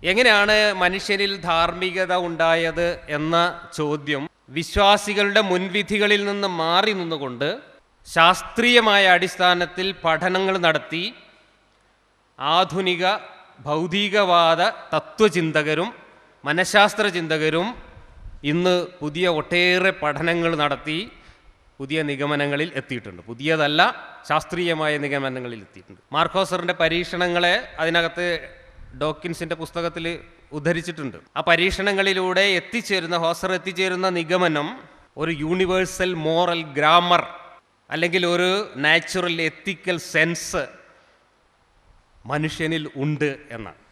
എങ്ങനെയാണ് മനുഷ്യരിൽ ധാർമ്മികത ഉണ്ടായത് എന്ന ചോദ്യം വിശ്വാസികളുടെ മുൻവിധികളിൽ നിന്ന് മാറി നിന്നുകൊണ്ട് ശാസ്ത്രീയമായ അടിസ്ഥാനത്തിൽ പഠനങ്ങൾ നടത്തി ആധുനിക ഭൗതികവാദ തത്വചിന്തകരും മനഃശാസ്ത്ര ചിന്തകരും ഇന്ന് പുതിയ ഒട്ടേറെ പഠനങ്ങൾ നടത്തി പുതിയ നിഗമനങ്ങളിൽ എത്തിയിട്ടുണ്ട്. പുതിയതല്ല, ശാസ്ത്രീയമായ നിഗമനങ്ങളിൽ എത്തിയിട്ടുണ്ട്. മാർക്കോസറിൻ്റെ പരീക്ഷണങ്ങളെ അതിനകത്ത് ഡോക്കിൻസിൻ്റെ പുസ്തകത്തിൽ ഉദ്ധരിച്ചിട്ടുണ്ട്. ആ പരീക്ഷണങ്ങളിലൂടെ ഹോസർ എത്തിച്ചേരുന്ന നിഗമനം ഒരു യൂണിവേഴ്സൽ മോറൽ ഗ്രാമർ അല്ലെങ്കിൽ ഒരു നാച്ചുറൽ എത്തിക്കൽ സെൻസ് മനുഷ്യനിൽ ഉണ്ട് എന്നാണ്.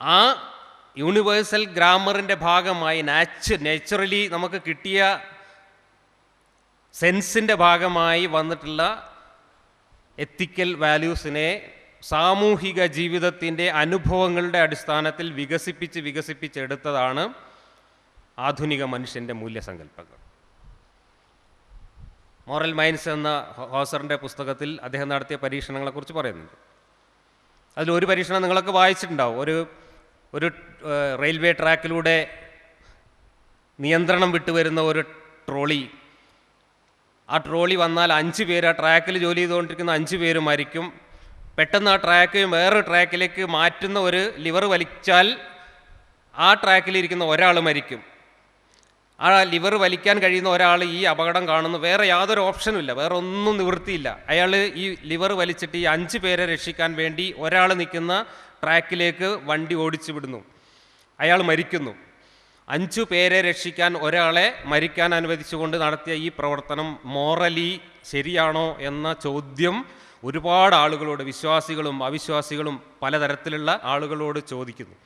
ആ യൂണിവേഴ്സൽ ഗ്രാമറിൻ്റെ ഭാഗമായി നാച്ചുറലി നമുക്ക് കിട്ടിയ സെൻസിൻ്റെ ഭാഗമായി വന്നിട്ടുള്ള എത്തിക്കൽ വാല്യൂസിനെ സാമൂഹിക ജീവിതത്തിൻ്റെ അനുഭവങ്ങളുടെ അടിസ്ഥാനത്തിൽ വികസിപ്പിച്ചെടുത്തതാണ് ആധുനിക മനുഷ്യൻ്റെ മൂല്യസങ്കല്പങ്ങൾ. മോറൽ മൈൻഡ്സ് എന്ന ഹോസറിൻ്റെ പുസ്തകത്തിൽ അദ്ദേഹം നടത്തിയ പരീക്ഷണങ്ങളെക്കുറിച്ച് പറയുന്നുണ്ട്. അതിലൊരു പരീക്ഷണം നിങ്ങളൊക്കെ വായിച്ചിട്ടുണ്ടാവും. ഒരു റെയിൽവേ ട്രാക്കിലൂടെ നിയന്ത്രണം വിട്ടുവരുന്ന ഒരു ട്രോളി. ആ ട്രോളി വന്നാൽ 5 പേര്, ആ ട്രാക്കിൽ ജോലി ചെയ്തുകൊണ്ടിരിക്കുന്ന 5 പേര് മരിക്കും. പെട്ടെന്ന് ആ ട്രാക്ക് വേറൊരു ട്രാക്കിലേക്ക് മാറ്റുന്ന ഒരു ലിവർ വലിച്ചാൽ ആ ട്രാക്കിലിരിക്കുന്ന ഒരാൾ മരിക്കും. ആ ലിവർ വലിക്കാൻ കഴിയുന്ന ഒരാൾ ഈ അപകടം കാണുന്നു. വേറെ യാതൊരു ഓപ്ഷനും ഇല്ല, വേറെ ഒന്നും നിവൃത്തിയില്ല. അയാൾ ഈ ലിവർ വലിച്ചിട്ട് ഈ 5 പേരെ രക്ഷിക്കാൻ വേണ്ടി ഒരാൾ നിൽക്കുന്ന ട്രാക്കിലേക്ക് വണ്ടി ഓടിച്ചു വിടുന്നു. അയാൾ മരിക്കുന്നു. 5 പേരെ രക്ഷിക്കാൻ ഒരാളെ മരിക്കാൻ അനുവദിച്ചുകൊണ്ട് നടത്തിയ ഈ പ്രവർത്തനം മോറലി ശരിയാണോ എന്ന ചോദ്യം ഒരുപാട് ആളുകളോട്, വിശ്വാസികളും അവിശ്വാസികളും പലതരത്തിലുള്ള ആളുകളോട് ചോദിക്കുന്നു.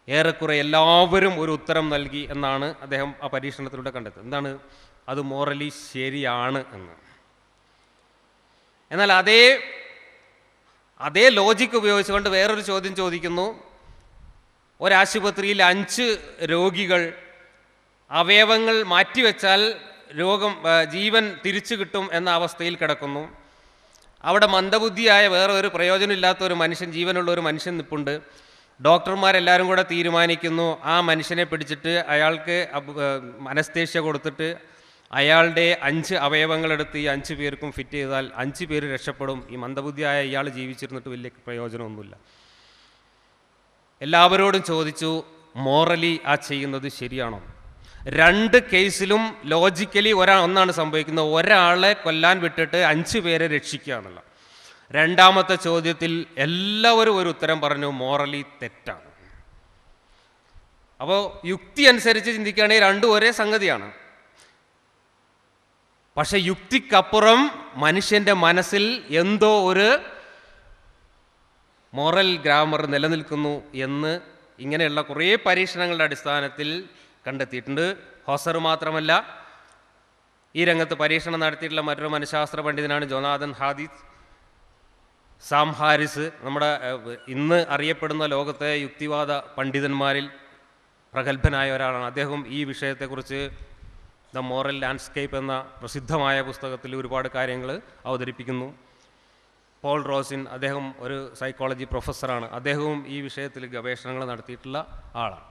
ഏറെക്കുറെ എല്ലാവരും ഒരു ഉത്തരം നൽകി എന്നാണ് അദ്ദേഹം ആ പരീക്ഷണത്തിലൂടെ കണ്ടെത്തുന്നത്. എന്താണ് അത് മോറലി ശരിയാണ് എന്ന്. എന്നാൽ അതേ ലോജിക്ക് ഉപയോഗിച്ചുകൊണ്ട് വേറൊരു ചോദ്യം ചോദിക്കുന്നു. ഒരാശുപത്രിയിൽ 5 രോഗികൾ അവയവങ്ങൾ മാറ്റിവെച്ചാൽ ജീവൻ തിരിച്ചു കിട്ടും എന്ന അവസ്ഥയിൽ കിടക്കുന്നു. അവിടെ മന്ദബുദ്ധിയായ വേറെ ഒരു പ്രയോജനമില്ലാത്ത ഒരു മനുഷ്യൻ, ജീവനുള്ള ഒരു മനുഷ്യൻ നിൽപ്പുണ്ട്. ഡോക്ടർമാരെല്ലാവരും കൂടെ തീരുമാനിക്കുന്നു ആ മനുഷ്യനെ പിടിച്ചിട്ട് അയാൾക്ക് അനസ്തേഷ്യ കൊടുത്തിട്ട് അയാളുടെ 5 അവയവങ്ങളെടുത്ത് ഈ 5 പേർക്കും ഫിറ്റ് ചെയ്താൽ 5 പേര് രക്ഷപ്പെടും. ഈ മന്ദബുദ്ധിയായ ഇയാൾ ജീവിച്ചിരുന്നിട്ട് വലിയ പ്രയോജനമൊന്നുമില്ല. എല്ലാവരോടും ചോദിച്ചു, മോറലി ആ ചെയ്യുന്നത് ശരിയാണോ? 2 കേസിലും ലോജിക്കലി ഒന്നാണ് സംഭവിക്കുന്നത്. ഒരാളെ കൊല്ലാൻ വിട്ടിട്ട് 5 പേരെ രക്ഷിക്കുക എന്നുള്ള. രണ്ടാമത്തെ ചോദ്യത്തിൽ എല്ലാവരും ഒരു ഉത്തരം പറഞ്ഞു, മോറലി തെറ്റാണ്. അപ്പോൾ യുക്തി അനുസരിച്ച് ചിന്തിക്കുകയാണെങ്കിൽ രണ്ടും ഒരേ സംഗതിയാണ്. പക്ഷെ യുക്തിക്കപ്പുറം മനുഷ്യൻ്റെ മനസ്സിൽ എന്തോ ഒരു മോറൽ ഗ്രാമർ നിലനിൽക്കുന്നു എന്ന് ഇങ്ങനെയുള്ള കുറേ പരീക്ഷണങ്ങളുടെ അടിസ്ഥാനത്തിൽ കണ്ടെത്തിയിട്ടുണ്ട്. ഹോസർ മാത്രമല്ല, ഈ രംഗത്ത് പരീക്ഷണം നടത്തിയിട്ടുള്ള മറ്റൊരു മനഃശാസ്ത്ര പണ്ഡിതനാണ് ജോനാഥൻ ഹാദിസ്. സാം ഹാരിസ് നമ്മുടെ ഇന്ന് അറിയപ്പെടുന്ന ലോകത്തെ യുക്തിവാദ പണ്ഡിതന്മാരിൽ പ്രഗത്ഭനായ ഒരാളാണ്. അദ്ദേഹം ഈ വിഷയത്തെക്കുറിച്ച് ദ മോറൽ ലാൻഡ്സ്കേപ്പ് എന്ന പ്രസിദ്ധമായ പുസ്തകത്തിൽ ഒരുപാട് കാര്യങ്ങൾ അവതരിപ്പിക്കുന്നു. പോൾ റോസിൻ, അദ്ദേഹം ഒരു സൈക്കോളജി പ്രൊഫസറാണ്. അദ്ദേഹവും ഈ വിഷയത്തിൽ ഗവേഷണങ്ങൾ നടത്തിയിട്ടുള്ള ആളാണ്.